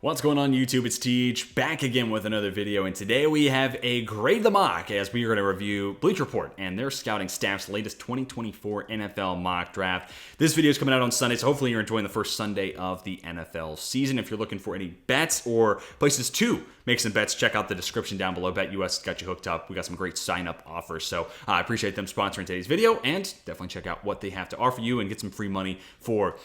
What's going on YouTube? It's TH back again with another video, and today we have a Grade the Mock as we are going to review Bleacher Report and their scouting staff's latest 2024 NFL mock draft. This video is coming out on Sunday, so hopefully you're enjoying the first Sunday of the NFL season. If you're looking for any bets or places to make some bets, check out the description down below. BetUS got you hooked up. We got some great sign-up offers, so I appreciate them sponsoring today's video, and definitely check out what they have to offer you and get some free money for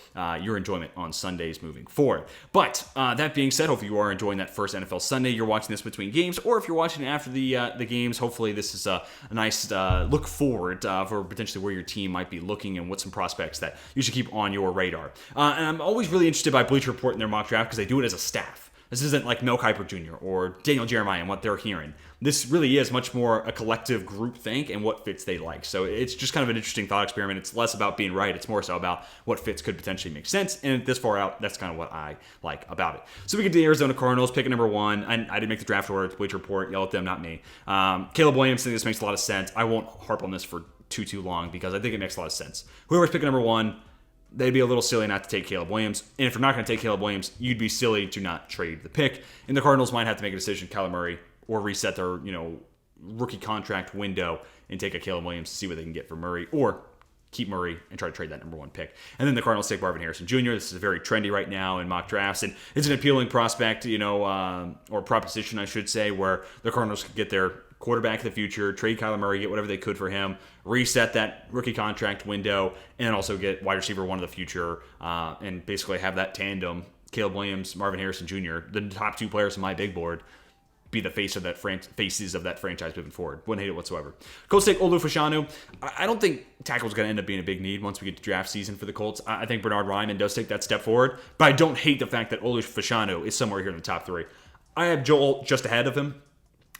your enjoyment on Sundays moving forward. But that being said, hopefully you are enjoying that first NFL Sunday. You're watching this between games, or if you're watching it after the games, hopefully this is a nice look forward for potentially where your team might be looking and what some prospects that you should keep on your radar. And I'm always really interested by Bleacher Report in their mock draft because they do it as a staff. This isn't like Mel Kiper Jr. or Daniel Jeremiah and what they're hearing. This really is much more a collective group think and what fits they like. So it's just kind of an interesting thought experiment. It's less about being right. It's more so about what fits could potentially make sense. And this far out, that's kind of what I like about it. So we get to the Arizona Cardinals, picking number 1. I didn't make the draft order. It's Bleacher Report. Yell at them, not me. Caleb Williams, I think this makes a lot of sense. I won't harp on this for too long because I think it makes a lot of sense. Whoever's picking number 1, they'd be a little silly not to take Caleb Williams. And if you're not going to take Caleb Williams, you'd be silly to not trade the pick. And the Cardinals might have to make a decision, Kyler Murray, or reset their, rookie contract window and take a Caleb Williams to see what they can get for Murray, or keep Murray and try to trade that number 1 pick. And then the Cardinals take Marvin Harrison Jr. This is very trendy right now in mock drafts, and it's an appealing prospect, or proposition, I should say, where the Cardinals could get their quarterback of the future, trade Kyler Murray, get whatever they could for him, reset that rookie contract window, and also get wide receiver 1 of the future, and basically have that tandem, Caleb Williams, Marvin Harrison Jr., the top 2 players on my big board, be the faces of that franchise moving forward. Wouldn't hate it whatsoever. Colts take Olu Fashanu. I don't think tackle is going to end up being a big need once we get to draft season for the Colts. I think Bernard Ryman does take that step forward, but I don't hate the fact that Olu Fashanu is somewhere here in the top 3. I have Joel just ahead of him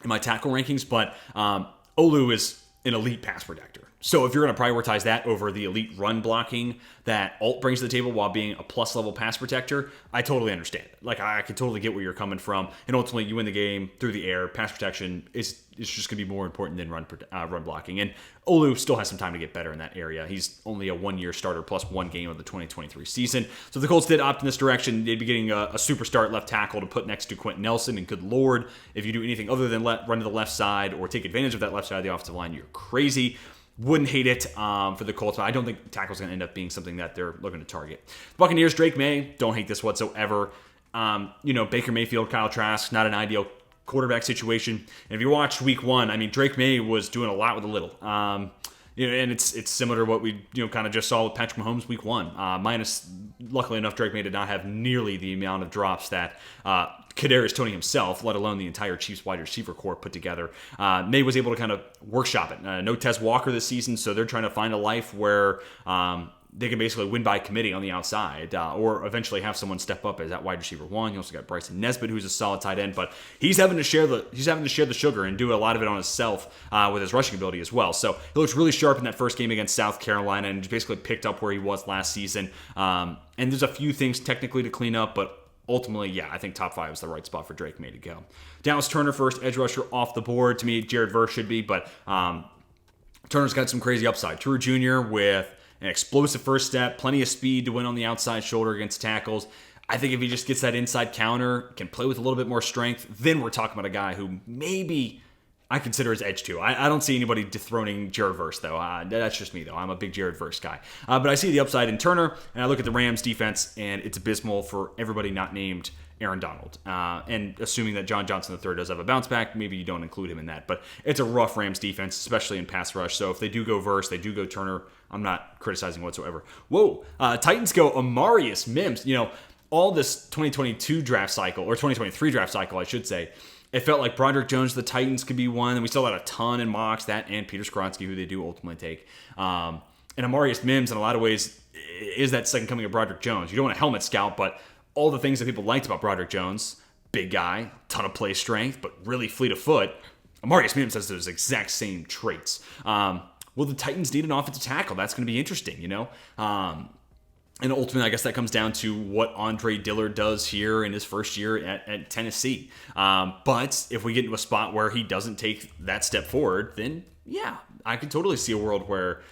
in my tackle rankings, but Olu is an elite pass protector. So if you're going to prioritize that over the elite run blocking that Alt brings to the table while being a plus level pass protector, I totally understand it. Like, I can totally get where you're coming from. And ultimately, you win the game through the air. Pass protection is just going to be more important than run blocking. And Olu still has some time to get better in that area. He's only a 1-year starter plus 1 game of the 2023 season. So the Colts did opt in this direction. They'd be getting a superstar at left tackle to put next to Quentin Nelson. And good Lord, if you do anything other than run to the left side or take advantage of that left side of the offensive line, you're crazy. Wouldn't hate it for the Colts, but I don't think tackle's going to end up being something that they're looking to target. Buccaneers, Drake Maye, don't hate this whatsoever. Baker Mayfield, Kyle Trask, not an ideal quarterback situation. And if you watched week 1, Drake Maye was doing a lot with a little. And it's similar to what we kind of just saw with Patrick Mahomes week 1. Minus, luckily enough, Drake Maye did not have nearly the amount of drops that Kadarius Toney himself, let alone the entire Chiefs wide receiver core put together. Maye was able to kind of workshop it. No Tez Walker this season, so they're trying to find a life where they can basically win by committee on the outside, or eventually have someone step up as that wide receiver 1. You also got Bryson Nesbitt, who's a solid tight end, but he's having to share the sugar and do a lot of it on himself with his rushing ability as well. So he looks really sharp in that first game against South Carolina and basically picked up where he was last season. And there's a few things technically to clean up, but ultimately, yeah, I think top 5 is the right spot for Drake Maye to go. Dallas Turner first, edge rusher off the board. To me, Jared Verse should be, but Turner's got some crazy upside. True Jr. with an explosive first step, plenty of speed to win on the outside shoulder against tackles. I think if he just gets that inside counter, can play with a little bit more strength, then we're talking about a guy who maybe I consider as edge 2. I don't see anybody dethroning Jared Verse, though. That's just me, though. I'm a big Jared Verse guy. But I see the upside in Turner, and I look at the Rams' defense, and it's abysmal for everybody not named Aaron Donald. And assuming that John Johnson III does have a bounce back, maybe you don't include him in that. But it's a rough Rams defense, especially in pass rush. So if they do go Verse, they do go Turner, I'm not criticizing whatsoever. Whoa, Titans go Amarius, Mims. All this 2022 draft cycle, or 2023 draft cycle, I should say, it felt like Broderick Jones, the Titans, could be one. And we still had a ton in mocks, that and Peter Skoronski, who they do ultimately take. And Amarius Mims, in a lot of ways, is that second coming of Broderick Jones. You don't want a helmet scout, but all the things that people liked about Broderick Jones, big guy, ton of play strength, but really fleet of foot, Amarius Mims has those exact same traits. Will the Titans need an offensive tackle? That's going to be interesting, And ultimately, I guess that comes down to what Andre Dillard does here in his first year at Tennessee. But if we get into a spot where he doesn't take that step forward, then yeah, I could totally see a world where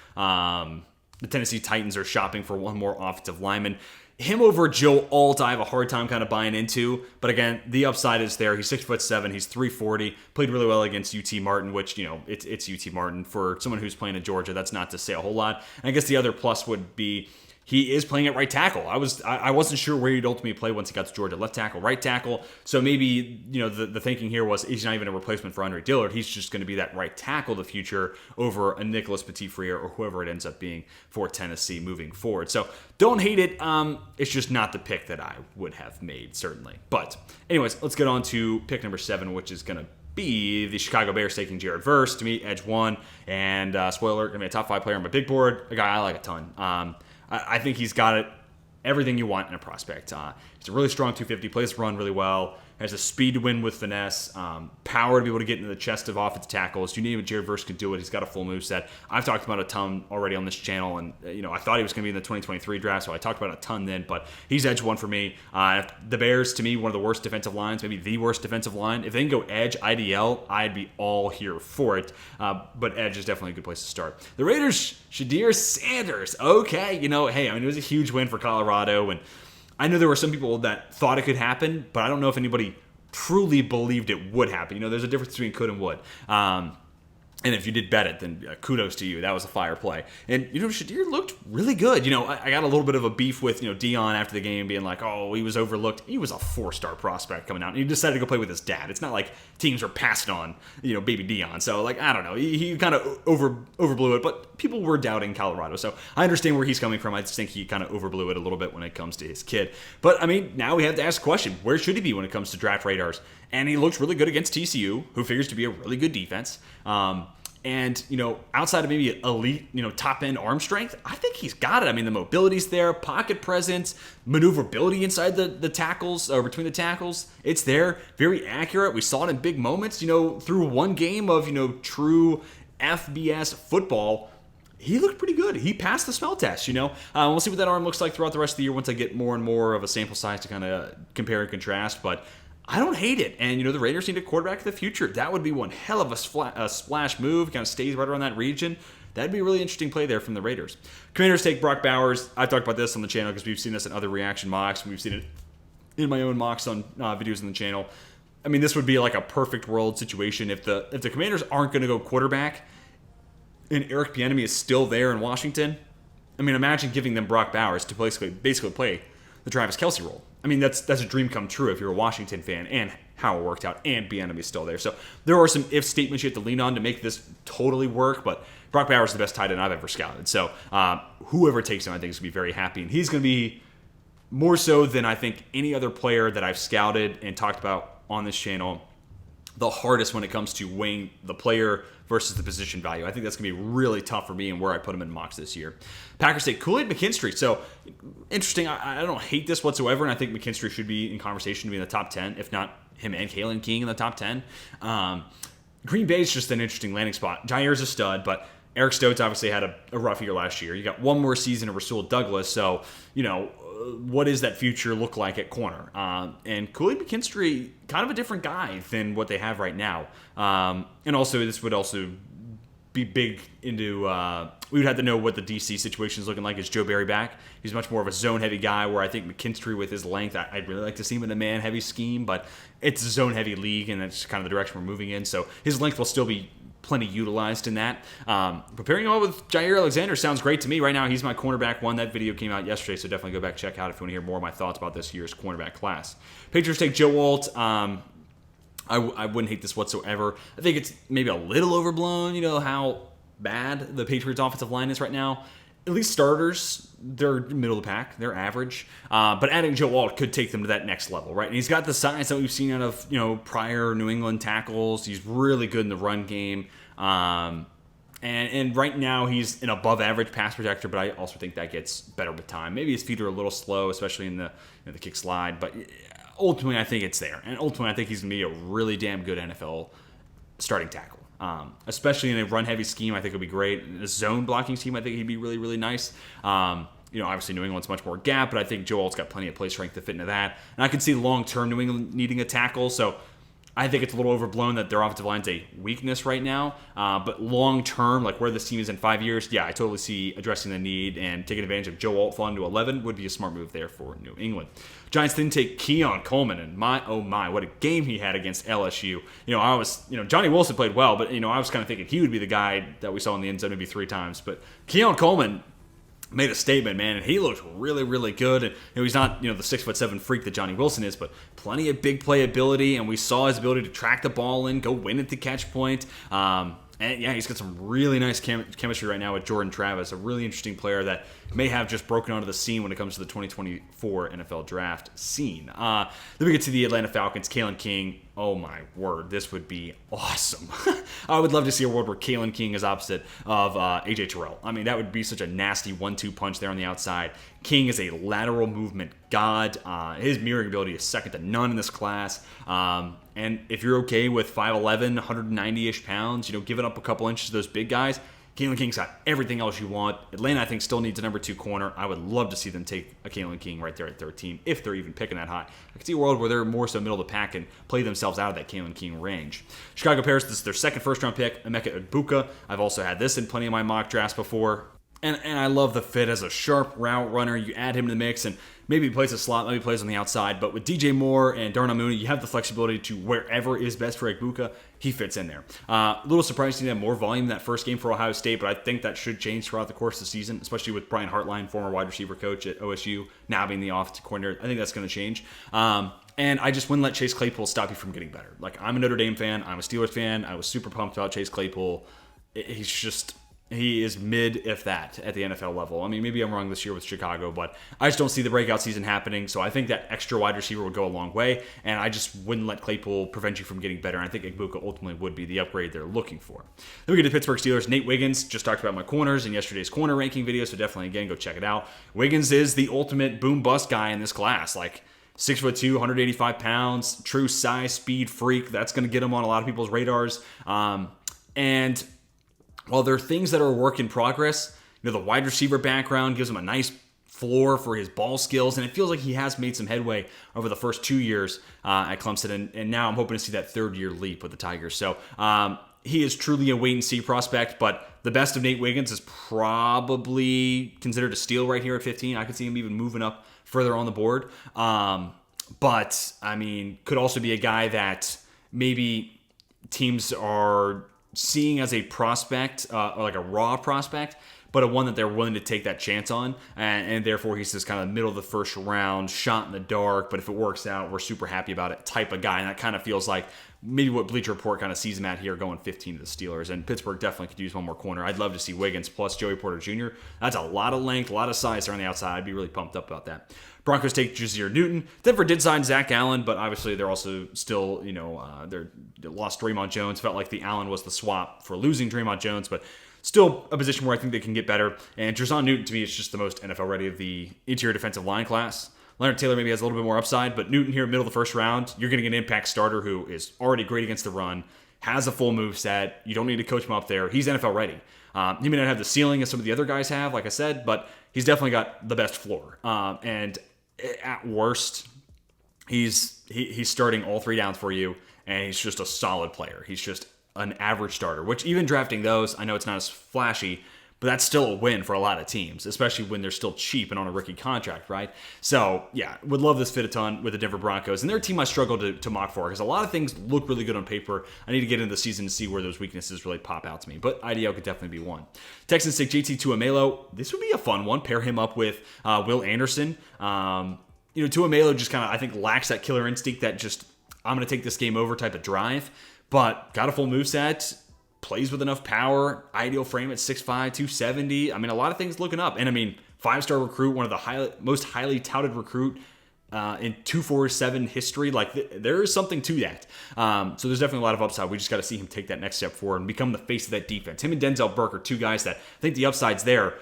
the Tennessee Titans are shopping for one more offensive lineman. Him over Joe Alt, I have a hard time kind of buying into. But again, the upside is there. He's 6'7", he's 340, played really well against UT Martin, which, it's UT Martin. For someone who's playing in Georgia, that's not to say a whole lot. And I guess the other plus would be he is playing at right tackle. I wasn't sure where he'd ultimately play once he got to Georgia. Left tackle, right tackle. So maybe, the thinking here was he's not even a replacement for Andre Dillard. He's just going to be that right tackle of the future over a Nicholas Petit-Frere or whoever it ends up being for Tennessee moving forward. So don't hate it. It's just not the pick that I would have made, certainly. But anyways, let's get on to pick number 7, which is going to be the Chicago Bears taking Jared Verse. To me, edge 1. And spoiler alert, going to be a top 5 player on my big board. A guy I like a ton. I think he's got everything you want in a prospect. He's a really strong 250, plays the run really well, has a speed to win with finesse, power to be able to get into the chest of offensive tackles. You name it, Jared Verse can do it. He's got a full moveset. I've talked about a ton already on this channel, and I thought he was going to be in the 2023 draft, so I talked about it a ton then, but he's edge 1 for me. The Bears, to me, one of the worst defensive lines, maybe the worst defensive line. If they can go edge, IDL, I'd be all here for it, but edge is definitely a good place to start. The Raiders, Shedeur Sanders. Okay, hey, it was a huge win for Colorado, and I know there were some people that thought it could happen, but I don't know if anybody truly believed it would happen. There's a difference between could and would. And if you did bet it, then kudos to you. That was a fire play. And, Shedeur looked really good. I got a little bit of a beef with, Dion after the game being like, oh, he was overlooked. He was a 4-star prospect coming out. And he decided to go play with his dad. It's not like teams were passing on, baby Dion. So, I don't know. He kind of overblew it. But people were doubting Colorado. So I understand where he's coming from. I just think he kind of overblew it a little bit when it comes to his kid. But, now we have to ask the question, where should he be when it comes to draft radars? And he looks really good against TCU, who figures to be a really good defense. And, outside of maybe elite, top-end arm strength, I think he's got it. The mobility's there, pocket presence, maneuverability inside the tackles, or between the tackles, it's there. Very accurate. We saw it in big moments, through one game of, true FBS football. He looked pretty good. He passed the smell test, We'll see what that arm looks like throughout the rest of the year once I get more and more of a sample size to kind of compare and contrast, but I don't hate it. And, the Raiders need a quarterback of the future. That would be one hell of a splash move. Kind of stays right around that region. That'd be a really interesting play there from the Raiders. Commanders take Brock Bowers. I've talked about this on the channel because we've seen this in other reaction mocks. We've seen it in my own mocks on videos on the channel. This would be like a perfect world situation. If the Commanders aren't going to go quarterback and Eric Bieniemy is still there in Washington, imagine giving them Brock Bowers to basically play the Travis Kelce role. That's a dream come true if you're a Washington fan and how it worked out and Bieniemy's still there. So there are some if statements you have to lean on to make this totally work, but Brock Bowers is the best tight end I've ever scouted. So whoever takes him, I think, is going to be very happy. And he's going to be more so than I think any other player that I've scouted and talked about on this channel, the hardest when it comes to weighing the player versus the position value. I think that's going to be really tough for me and where I put him in mocks this year. Packers take Kool-Aid McKinstry. So, interesting. I don't hate this whatsoever, and I think McKinstry should be in conversation to be in the top 10, if not him and Kalen King in the top 10. Green Bay is just an interesting landing spot. Jair's a stud, but Eric Stokes obviously had a rough year last year. You got one more season of Rasul Douglas, so, what does that future look like at corner? And Kool-Aid McKinstry, kind of a different guy than what they have right now. And also, this would also be big into, we would have to know what the DC situation is looking like. Is Joe Barry back? He's much more of a zone-heavy guy, where I think McKinstry with his length, I'd really like to see him in a man-heavy scheme, but it's a zone-heavy league, and that's kind of the direction we're moving in. So his length will still be plenty utilized in that. Preparing all with Jair Alexander sounds great to me. Right now, he's my cornerback one. That video came out yesterday, so definitely go back check out if you want to hear more of my thoughts about this year's cornerback class. Patriots take Joe Alt. I wouldn't hate this whatsoever. I think it's maybe a little overblown, how bad the Patriots offensive line is right now. At least starters, they're middle of the pack. They're average. But adding Joe Alt could take them to that next level, right? And he's got the size that we've seen out of, prior New England tackles. He's really good in the run game. And right now he's an above average pass protector, but I also think that gets better with time. Maybe his feet are a little slow, especially in the kick slide, but ultimately I think it's there. And ultimately I think he's going to be a really damn good NFL starting tackle. Especially in a run-heavy scheme, I think it would be great. In a zone blocking scheme, I think he'd be really, really nice. Obviously New England's much more gap, but I think Joe Alt's got plenty of play strength to fit into that. And I can see long-term New England needing a tackle, so I think it's a little overblown that their offensive line's a weakness right now. But long term, like where this team is in 5 years, yeah, I totally see addressing the need and taking advantage of Joe Alt falling to 11 would be a smart move there for New England. Giants didn't take Keon Coleman, and oh my, what a game he had against LSU. Johnny Wilson played well, but I was kind of thinking he would be the guy that we saw in the end zone maybe 3 times. But Keon Coleman made a statement, man, and he looked really, really good. And he's not, the 6'7" freak that Johnny Wilson is, but plenty of big play ability, and we saw his ability to track the ball in, go win at the catch point. And yeah, he's got some really nice chemistry right now with Jordan Travis, a really interesting player that may have just broken onto the scene when it comes to the 2024 NFL draft scene. Then we get to the Atlanta Falcons, Kalen King. Oh my word, this would be awesome. I would love to see a world where Kalen King is opposite of AJ Terrell. I mean, that would be such a nasty 1-2 punch there on the outside. King is a lateral movement god. His mirroring ability is second to none in this class. And if you're okay with 5'11", 190-ish pounds, giving up a couple inches to those big guys, Kalen King's got everything else you want. Atlanta, I think, still needs a number 2 corner. I would love to see them take a Kalen King right there at 13, if they're even picking that high. I could see a world where they're more so middle of the pack and play themselves out of that Kalen King range. Chicago Bears, this is their second first-round pick, Emeka Egbuka. I've also had this in plenty of my mock drafts before. And I love the fit as a sharp route runner. You add him to the mix, and maybe he plays a slot, maybe he plays on the outside. But with DJ Moore and Darnell Mooney, you have the flexibility to wherever is best for Egbuka, he fits in there. A little surprised to see more volume in that first game for Ohio State, but I think that should change throughout the course of the season, especially with Brian Hartline, former wide receiver coach at OSU, now being the offensive coordinator. I think that's going to change. And I just wouldn't let Chase Claypool stop you from getting better. Like, I'm a Notre Dame fan. I'm a Steelers fan. I was super pumped about Chase Claypool. He is mid, if that, at the NFL level. I mean, maybe I'm wrong this year with Chicago, but I just don't see the breakout season happening. So I think that extra wide receiver would go a long way, and I just wouldn't let Claypool prevent you from getting better. And I think Egbuka ultimately would be the upgrade they're looking for. Then we get to Pittsburgh Steelers. Nate Wiggins, just talked about my corners in yesterday's corner ranking video, so definitely, again, go check it out. Wiggins is the ultimate boom-bust guy in this class. Like, 6'2", 185 pounds, true size, speed freak. That's going to get him on a lot of people's radars. And while there are things that are a work in progress, the wide receiver background gives him a nice floor for his ball skills, and it feels like he has made some headway over the first 2 years at Clemson, and now I'm hoping to see that third-year leap with the Tigers. So he is truly a wait-and-see prospect, but the best of Nate Wiggins is probably considered a steal right here at 15. I could see him even moving up further on the board. But, I mean, could also be a guy that maybe teams are seeing as a prospect, or like a raw prospect, but a one that they're willing to take that chance on, and therefore he's this kind of middle of the first round, shot in the dark, but if it works out, we're super happy about it type of guy, and that kind of feels like maybe what Bleacher Report kind of sees him at here, going 15 to the Steelers, and Pittsburgh definitely could use one more corner. I'd love to see Wiggins plus Joey Porter Jr. That's a lot of length, a lot of size there on the outside. I'd be really pumped up about that. Broncos take Jazir Newton. Denver did sign Zach Allen, but obviously they're also still, they lost Draymond Jones. Felt like the Allen was the swap for losing Draymond Jones, but still a position where I think they can get better. And Jazir Newton, to me, is just the most NFL ready of the interior defensive line class. Leonard Taylor maybe has a little bit more upside, but Newton here, middle of the first round, you're getting an impact starter who is already great against the run, has a full move set. You don't need to coach him up there. He's NFL ready. He may not have the ceiling as some of the other guys have, like I said, but he's definitely got the best floor. And at worst, he's starting all 3 downs for you, and he's just a solid player. He's just an average starter, which even drafting those, I know it's not as flashy, but that's still a win for a lot of teams, especially when they're still cheap and on a rookie contract, right? So, yeah, would love this fit a ton with the Denver Broncos. And they're a team I struggle to mock for because a lot of things look really good on paper. I need to get into the season to see where those weaknesses really pop out to me. But IDL could definitely be one. Texans take JT Tuimoloau. This would be a fun one. Pair him up with Will Anderson. Tuimoloau just kind of, I think, lacks that killer instinct that just, I'm going to take this game over type of drive. But got a full moveset. Plays with enough power, ideal frame at 6'5", 270. I mean, a lot of things looking up. And I mean, 5-star recruit, one of the most highly touted recruit in 247 history. Like, there is something to that. So there's definitely a lot of upside. We just got to see him take that next step forward and become the face of that defense. Him and Denzel Burke are two guys that I think the upside's there.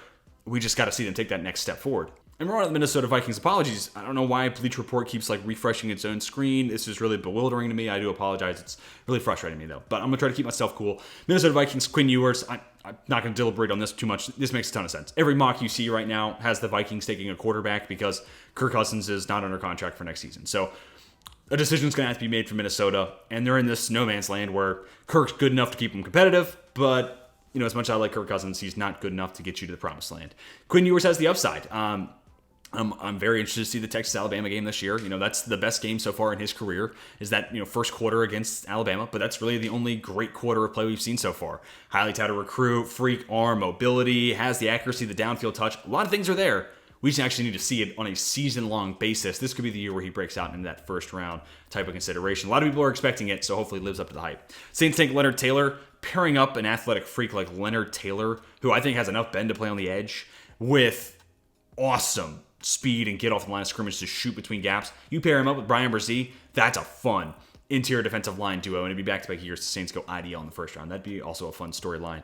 We just got to see them take that next step forward. And we're on the Minnesota Vikings. Apologies. I don't know why Bleacher Report keeps refreshing its own screen. This is really bewildering to me. I do apologize. It's really frustrating me though. But I'm going to try to keep myself cool. Minnesota Vikings, Quinn Ewers. I'm not going to deliberate on this too much. This makes a ton of sense. Every mock you see right now has the Vikings taking a quarterback because Kirk Cousins is not under contract for next season. So a decision's going to have to be made for Minnesota, and they're in this no man's land where Kirk's good enough to keep them competitive, but as much as I like Kirk Cousins, he's not good enough to get you to the promised land. Quinn Ewers has the upside. I'm very interested to see the Texas-Alabama game this year. That's the best game so far in his career, is that, first quarter against Alabama, but that's really the only great quarter of play we've seen so far. Highly touted recruit, freak arm, mobility, has the accuracy, the downfield touch. A lot of things are there. We just actually need to see it on a season-long basis. This could be the year where he breaks out in that first round type of consideration. A lot of people are expecting it, so hopefully it lives up to the hype. Saints take Leonard Taylor, pairing up an athletic freak like Leonard Taylor, who I think has enough bend to play on the edge, with awesome speed and get off the line of scrimmage to shoot between gaps. You pair him up with Brian Brzee, that's a fun interior defensive line duo, and it'd be back-to-back years the Saints go IDL in the first round. That'd be also a fun storyline.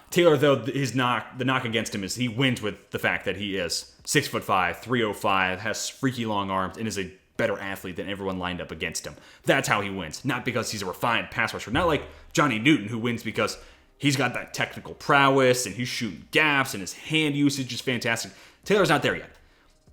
Taylor, though, the knock against him is he wins with the fact that he is 6'5", 305, has freaky long arms, and is a better athlete than everyone lined up against him. That's how he wins, not because he's a refined pass rusher. Not like Johnny Newton, who wins because he's got that technical prowess, and he's shooting gaps, and his hand usage is fantastic. Taylor's not there yet,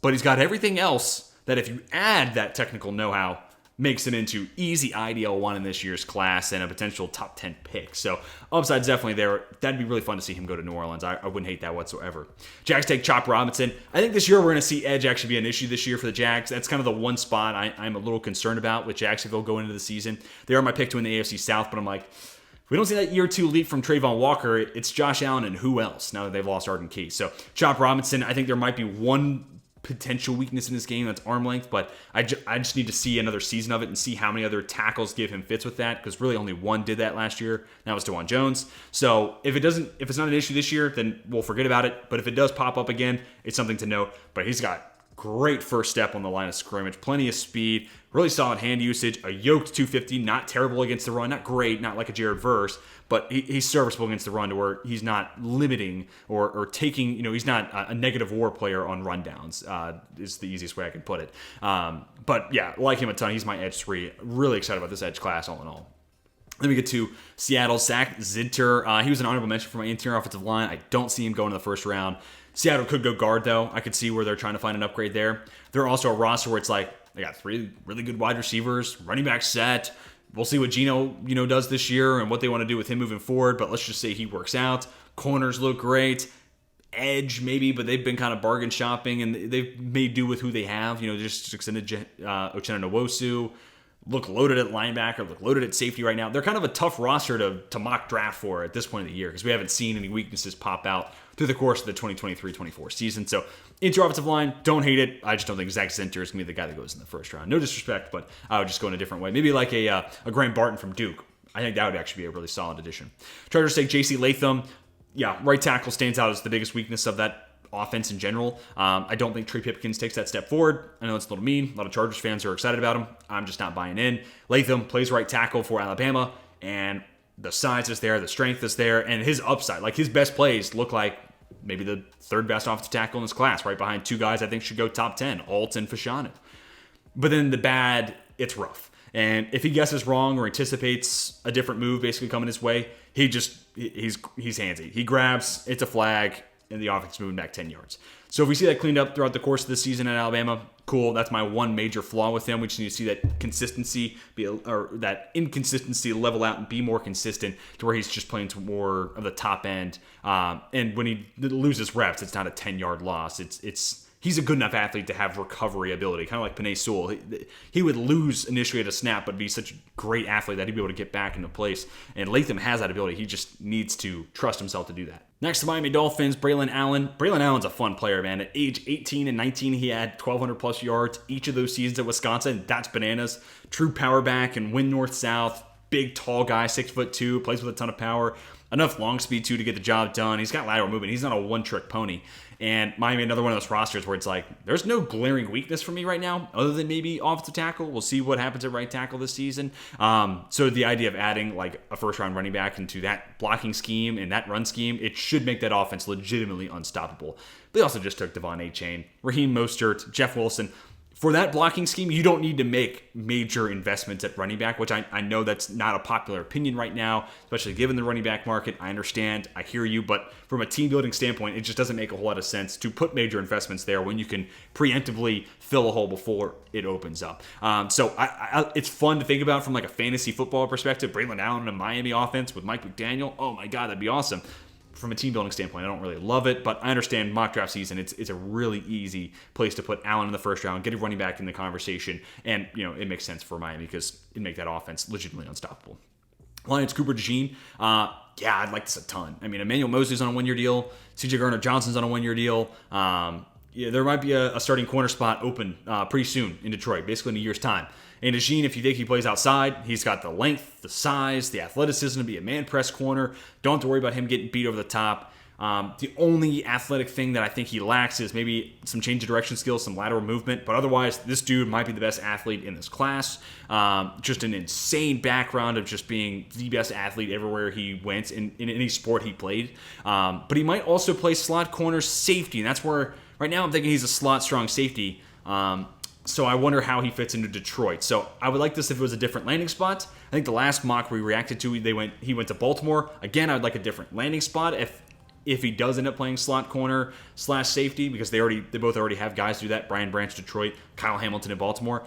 but he's got everything else that if you add that technical know-how, makes it into easy IDL 1 in this year's class and a potential top 10 pick. So upside's definitely there. That'd be really fun to see him go to New Orleans. I wouldn't hate that whatsoever. Jags take Chop Robinson. I think this year we're going to see edge actually be an issue this year for the Jags. That's kind of the one spot I'm a little concerned about with Jacksonville going into the season. They are my pick to win the AFC South, but I'm like, if we don't see that year 2 leap from Trayvon Walker, it's Josh Allen and who else now that they've lost Arden Key. So Chop Robinson, I think there might be one potential weakness in this game, that's arm length, but I just need to see another season of it and see how many other tackles give him fits with that, because really only one did that last year. That was DeJuan Jones. So if it's not an issue this year, then we'll forget about it. But if it does pop up again, it's something to note. But he's got great first step on the line of scrimmage, plenty of speed, really solid hand usage, a yoked 250, not terrible against the run, not great, not like a Jared Verse, but he's serviceable against the run to where he's not limiting or taking, he's not a negative war player on rundowns, is the easiest way I can put it. But yeah, like him a ton. He's my edge 3. Really excited about this edge class all in all. Then we get to Seattle. Zach Zinter. He was an honorable mention for my interior offensive line. I don't see him going in the first round. Seattle could go guard, though. I could see where they're trying to find an upgrade there. They're also a roster where it's like they got 3 really good wide receivers, running back set. We'll see what Geno, does this year and what they want to do with him moving forward. But let's just say he works out. Corners look great. Edge maybe, but they've been kind of bargain shopping and they've made do with who they have. Just extended Uchenna Nwosu. Look loaded at linebacker, look loaded at safety right now. They're kind of a tough roster to mock draft for at this point of the year because we haven't seen any weaknesses pop out through the course of the 2023-24 season. So, interior offensive line, don't hate it. I just don't think Zach Zinter is going to be the guy that goes in the first round. No disrespect, but I would just go in a different way. Maybe like a Graham Barton from Duke. I think that would actually be a really solid addition. Chargers take J.C. Latham. Yeah, right tackle stands out as the biggest weakness of that offense in general. I don't think Trey Pipkins takes that step forward. I know it's a little mean. A lot of Chargers fans are excited about him. I'm just not buying in. Latham plays right tackle for Alabama, and the size is there, the strength is there, and his upside, like his best plays look like maybe the third best offensive tackle in this class, right behind 2 guys I think should go top 10, Alt and Fashanu. But then the bad, it's rough. And if he guesses wrong or anticipates a different move basically coming his way, he's handsy. He grabs, it's a flag, and the offense moving back 10 yards. So if we see that cleaned up throughout the course of the season at Alabama, cool. That's my one major flaw with him. We just need to see that consistency or that inconsistency level out and be more consistent to where he's just playing to more of the top end. And when he loses reps, it's not a 10-yard loss. He's a good enough athlete to have recovery ability, kind of like Penny Sewell. He would lose initially at a snap, but be such a great athlete that he'd be able to get back into place. And Latham has that ability. He just needs to trust himself to do that. Next to Miami Dolphins, Braelon Allen. Braelon Allen's a fun player, man. At age 18 and 19, he had 1,200-plus yards each of those seasons at Wisconsin. That's bananas. True power back and win north-south. Big, tall guy, 6'2", plays with a ton of power. Enough long speed, too, to get the job done. He's got lateral movement. He's not a one-trick pony. And Miami, another one of those rosters where it's like, there's no glaring weakness for me right now, other than maybe offensive tackle. We'll see what happens at right tackle this season. So the idea of adding like a first-round running back into that blocking scheme and that run scheme, it should make that offense legitimately unstoppable. They also just took Devon Achane, Raheem Mostert, Jeff Wilson. for that blocking scheme, you don't need to make major investments at running back, which I know that's not a popular opinion right now, especially given the running back market. I understand, I hear you, but from a team building standpoint, it just doesn't make a whole lot of sense to put major investments there when you can preemptively fill a hole before it opens up. So it's fun to think about from like a fantasy football perspective. Braelon Allen in a Miami offense with Mike McDaniel. Oh my God, that'd be awesome. From a team building standpoint, I don't really love it, but I understand mock draft season. It's a really easy place to put Allen in the first round, get a running back in the conversation, and it makes sense for Miami because it'd make that offense legitimately unstoppable. Lions, Cooper DeJean. Yeah, I'd like this a ton. I mean, Emmanuel Mosley's on a one-year deal. C.J. Gardner-Johnson's on a one-year deal. Yeah, there might be a starting corner spot open pretty soon in Detroit, basically in a year's time. And DeJean, if you think he plays outside, he's got the length, the size, the athleticism to be a man press corner. Don't have to worry about him getting beat over the top. The only athletic thing that I think he lacks is maybe some change of direction skills, some lateral movement. But otherwise, this dude might be the best athlete in this class. Just an insane background of just being the best athlete everywhere he went in any sport he played. But he might also play slot corner safety. And that's where, right now, I'm thinking he's a slot strong safety. So I wonder how he fits into Detroit. So I would like this if it was a different landing spot. I think the last mock we reacted to, he went to Baltimore. Again, I would like a different landing spot if he does end up playing slot corner / safety, because they both already have guys do that. Brian Branch, Detroit, Kyle Hamilton in Baltimore.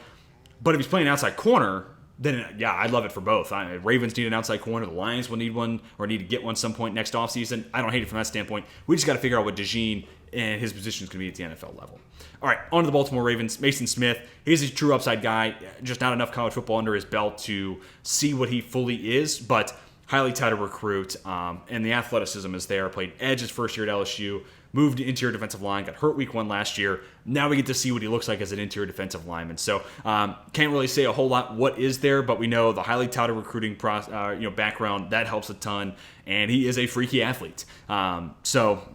But if he's playing outside corner, then yeah, I'd love it for both. Ravens need an outside corner. The Lions will need one or need to get one some point next offseason. I don't hate it from that standpoint. We just got to figure out what DeJean and his position is going to be at the NFL level. All right, on to the Baltimore Ravens. Mason Smith, he's a true upside guy. Just not enough college football under his belt to see what he fully is, but highly touted recruit, and the athleticism is there. Played edge his first year at LSU, moved to interior defensive line, got hurt week 1 last year. Now we get to see what he looks like as an interior defensive lineman. So can't really say a whole lot what is there, but we know the highly touted recruiting background, that helps a ton, and he is a freaky athlete. So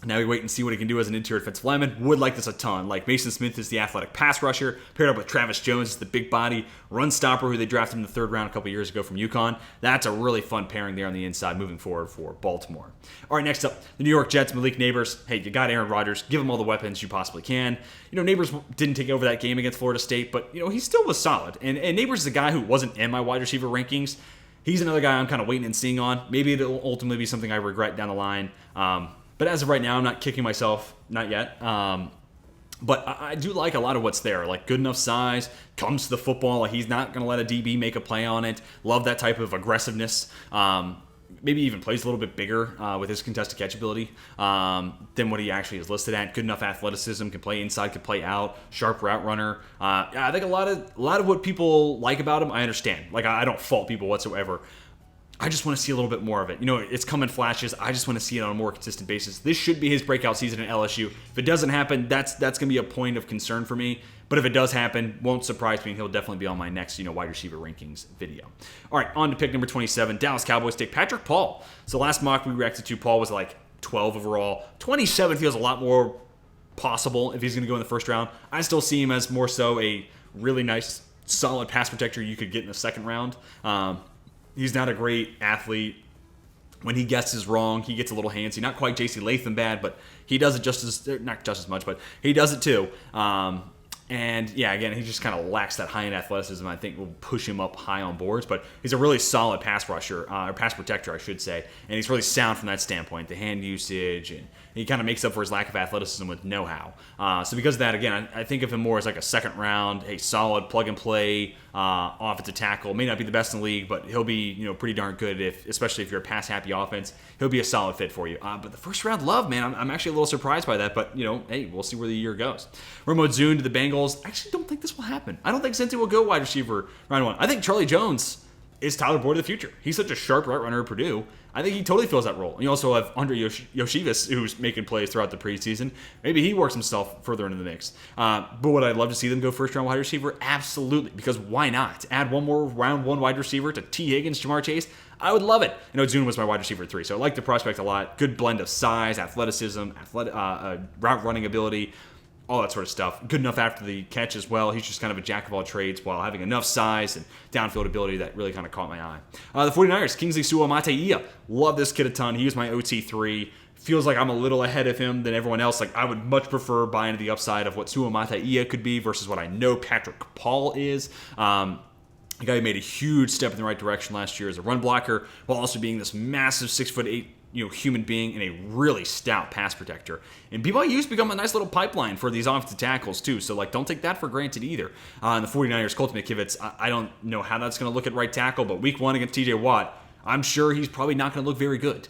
now we wait and see what he can do as an interior defensive lineman. Would like this a ton. Like Mason Smith is the athletic pass rusher, paired up with Travis Jones, the big body run stopper who they drafted in the 3rd round a couple years ago from UConn. That's a really fun pairing there on the inside moving forward for Baltimore. All right, next up, the New York Jets, Malik Neighbors. Hey, you got Aaron Rodgers. Give him all the weapons you possibly can. Neighbors didn't take over that game against Florida State, but he still was solid. And Neighbors is a guy who wasn't in my wide receiver rankings. He's another guy I'm kind of waiting and seeing on. Maybe it'll ultimately be something I regret down the line. But as of right now, I'm not kicking myself, not yet. But I do like a lot of what's there, like good enough size, comes to the football, like he's not going to let a DB make a play on it. Love that type of aggressiveness. Maybe even plays a little bit bigger with his contested catch ability than what he actually is listed at. Good enough athleticism, can play inside, can play out, sharp route runner. I think a lot of what people like about him, I understand. Like I don't fault people whatsoever. I just want to see a little bit more of it. It's come in flashes. I just want to see it on a more consistent basis. This should be his breakout season at LSU. If it doesn't happen, that's going to be a point of concern for me. But if it does happen, won't surprise me. He'll definitely be on my next, wide receiver rankings video. All right, on to pick number 27. Dallas Cowboys take Patrick Paul. So last mock we reacted to, Paul was like 12 overall. 27 feels a lot more possible if he's going to go in the first round. I still see him as more so a really nice, solid pass protector you could get in the second round. He's not a great athlete. When he guesses wrong, he gets a little handsy. Not quite J.C. Latham bad, but he does it not just as much, but he does it too. And yeah, again, he just kind of lacks that high-end athleticism. I think will push him up high on boards, but he's a really solid pass rusher, or pass protector, I should say. And he's really sound from that standpoint, the hand usage, and he kind of makes up for his lack of athleticism with know-how. So because of that, again, I think of him more as like a second round, a solid plug-and-play offensive tackle. May not be the best in the league, but he'll be pretty darn good, especially if you're a pass-happy offense. He'll be a solid fit for you. But the first round love, man, I'm actually a little surprised by that, but, hey, we'll see where the year goes. Remo Zune to the Bengals. I actually don't think this will happen. I don't think Zinter will go wide receiver round 1. I think Charlie Jones is Tyler Boyd of the future. He's such a sharp route runner at Purdue. I think he totally fills that role. And you also have Andre Yoshivas, who's making plays throughout the preseason. Maybe he works himself further into the mix. But would I love to see them go first-round wide receiver? Absolutely, because why not? Add one more round 1 wide receiver to T. Higgins, Jamar Chase. I would love it. Zune was my wide receiver 3, so I like the prospect a lot. Good blend of size, athleticism, route running ability, all that sort of stuff. Good enough after the catch as well. He's just kind of a jack of all trades while having enough size and downfield ability that really kind of caught my eye. The 49ers, Kingsley Suamataia. Love this kid a ton. He was my OT3. feels like I'm a little ahead of him than everyone else. Like, I would much prefer buying the upside of what Tuimoloau could be versus what I know Patrick Paul is. A guy who made a huge step in the right direction last year as a run blocker, while also being this massive 6'8" human being and a really stout pass protector. And BYU's become a nice little pipeline for these offensive tackles too. So like, don't take that for granted either. And the 49ers, Colton McKivitz, I don't know how that's going to look at right tackle, but week 1 against TJ Watt, I'm sure he's probably not going to look very good.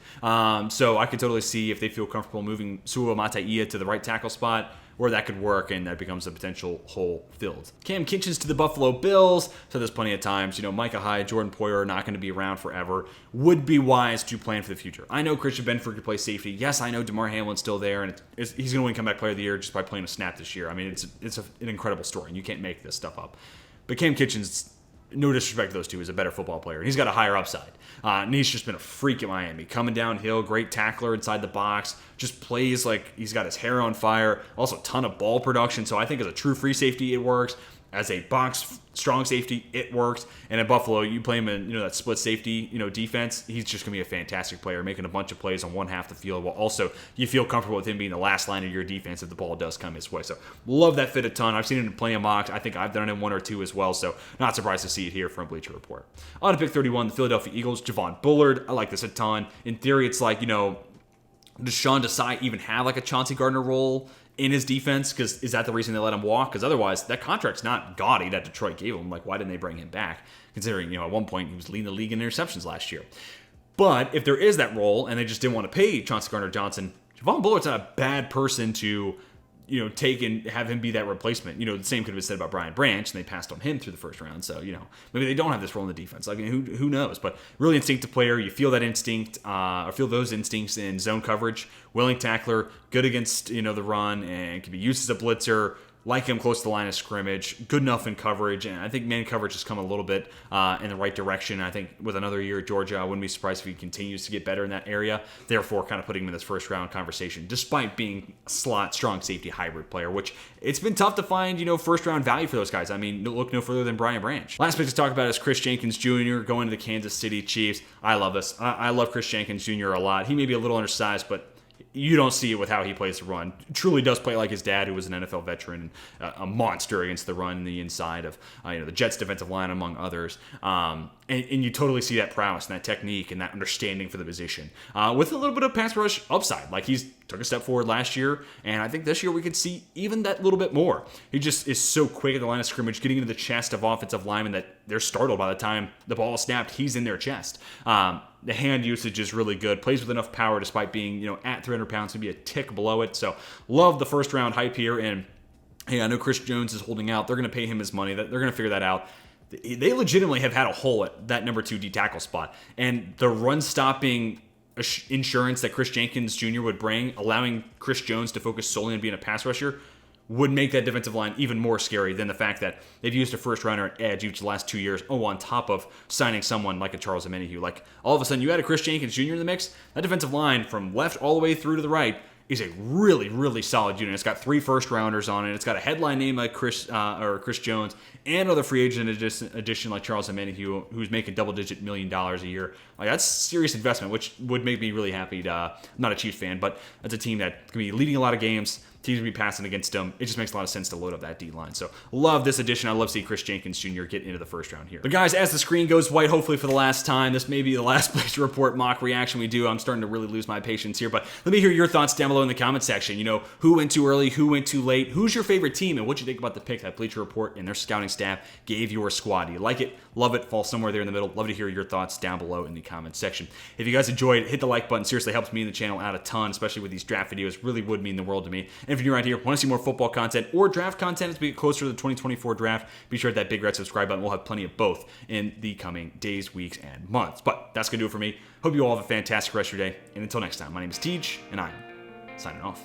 So I could totally see if they feel comfortable moving Tuimoloau to the right tackle spot, where that could work and that becomes a potential hole filled. Cam Kitchens to the Buffalo Bills. So there's plenty of times, Micah Hyde, Jordan Poyer are not going to be around forever. Would be wise to plan for the future. I know Christian Benford could play safety. Yes, I know DeMar Hamlin's still there, and he's going to win comeback player of the year just by playing a snap this year. I mean, it's an incredible story, and you can't make this stuff up. But Cam Kitchens, no disrespect to those two, is a better football player. And he's got a higher upside. And he's just been a freak at Miami. Coming downhill, great tackler inside the box. Just plays like he's got his hair on fire. Also, a ton of ball production. So I think as a true free safety, it works. As a box strong safety, it works. And at Buffalo, you play him in that split safety defense. He's just going to be a fantastic player, making a bunch of plays on one half the field, while also you feel comfortable with him being the last line of your defense if the ball does come his way. So love that fit a ton. I've seen it in plenty of mocks. I think I've done it in 1 or 2 as well. So not surprised to see it here from Bleacher Report. On to pick 31, the Philadelphia Eagles, Javon Bullard. I like this a ton. In theory, it's like, does Sean Desai even have like a Chauncey Gardner role in his defense? Because is that the reason they let him walk? Because otherwise, that contract's not gaudy that Detroit gave him. Like, why didn't they bring him back? Considering, at one point, he was leading the league in interceptions last year. But if there is that role, and they just didn't want to pay Chauncey Gardner-Johnson, Javon Bullard's not a bad person to take and have him be that replacement. The same could have been said about Brian Branch, and they passed on him through the first round. So, maybe they don't have this role in the defense. Like, who knows? But really instinctive player. You feel that instinct, or feel those instincts in zone coverage. Willing tackler, good against, the run, and can be used as a blitzer. Like him close to the line of scrimmage, good enough in coverage, and I think man coverage has come a little bit in the right direction. I think with another year at Georgia, I wouldn't be surprised if he continues to get better in that area. Therefore, kind of putting him in this first round conversation, despite being a slot, strong safety hybrid player, which it's been tough to find, first round value for those guys. I mean, look no further than Brian Branch. Last pick to talk about is Chris Jenkins Jr. going to the Kansas City Chiefs. I love this. I love Chris Jenkins Jr. a lot. He may be a little undersized, but you don't see it with how he plays the run. Truly does play like his dad, who was an NFL veteran, a monster against the run in the inside of the Jets defensive line, among others. And you totally see that prowess and that technique and that understanding for the position, with a little bit of pass rush upside. Like, he's took a step forward last year, and I think this year we could see even that little bit more. He just is so quick at the line of scrimmage, getting into the chest of offensive linemen that they're startled by the time the ball is snapped. He's in their chest. The hand usage is really good. Plays with enough power despite being, at 300 pounds, maybe a tick below it. So love the first round hype here. And hey, I know Chris Jones is holding out. They're going to pay him his money. They're going to figure that out. They legitimately have had a hole at that number 2 D tackle spot. And the run stopping insurance that Chris Jenkins Jr. would bring, allowing Chris Jones to focus solely on being a pass rusher, would make that defensive line even more scary than the fact that they've used a first rounder at edge each of the last 2 years. On top of signing someone like a Charles Omenihu. Like, all of a sudden, you add a Chris Jenkins Jr. in the mix, that defensive line from left all the way through to the right is a really, really solid unit. It's got 3 first rounders on it. It's got a headline name like Chris Jones, and another free agent addition like Charles Omenihu, who's making double-digit $1 million a year. Like, that's serious investment, which would make me really happy. I'm not a Chiefs fan, but that's a team that can be leading a lot of games. Teams will be passing against them. It just makes a lot of sense to load up that D-line. So love this addition. I love seeing Chris Jenkins Jr. get into the first round here. But guys, as the screen goes white, hopefully for the last time, this may be the last Bleacher Report mock reaction we do. I'm starting to really lose my patience here. But let me hear your thoughts down below in the comment section. Who went too early? Who went too late? Who's your favorite team? And what you think about the pick that Bleacher Report and their scouting staff gave your squad? Do you like it? Love it? Fall somewhere there in the middle? Love to hear your thoughts down below in the comment section. If you guys enjoyed, hit the like button. Seriously helps me and the channel out a ton, especially with these draft videos. Really would mean the world to me. And if you're new right here, want to see more football content or draft content as we get closer to the 2024 draft, be sure to hit that big red subscribe button. We'll have plenty of both in the coming days, weeks, and months. But that's going to do it for me. Hope you all have a fantastic rest of your day. And until next time, my name is Tej, and I'm signing off.